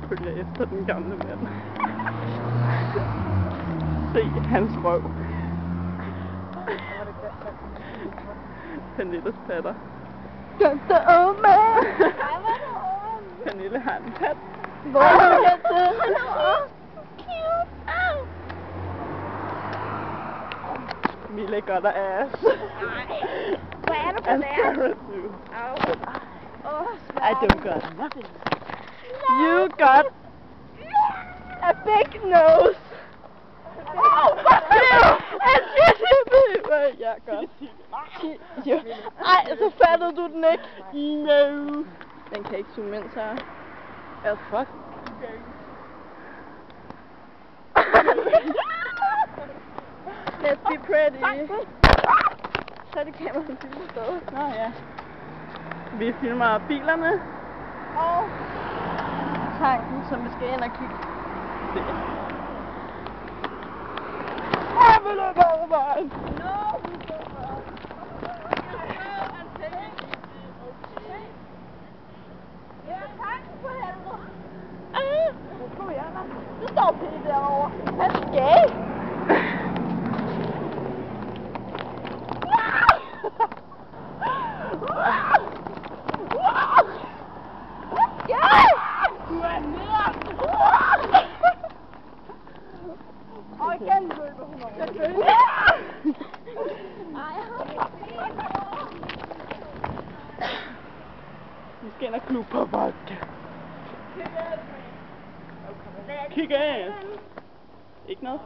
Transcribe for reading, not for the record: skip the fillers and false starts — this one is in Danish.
følger efter den gamle mand. Se hans røv. Pernilles patter. Ganske åbne! Pernille har en pat. Hvor er du hen til? Cute! Mille got a ass. Hvad er du på And der? Sarah too. I don't got nothing. You got a big nose. Ja, godt. Ej, så fattede du den ikke. No. Den kan ikke zoome ind, så. As fuck. Let's be pretty. Så er det kameraet filmer stadig. Nå ja. Vi filmer bilerne. Og tanken, som vi skal ind og kigge. Det. Jeg vil løbe over vejen. No, kom igjen, da. Du står pige derovre. Han er gay. Du er nede. Og igen løber hun over. Selvfølgelig. Vi skal ind og klube på vodka. Kick ass. Ikke noget?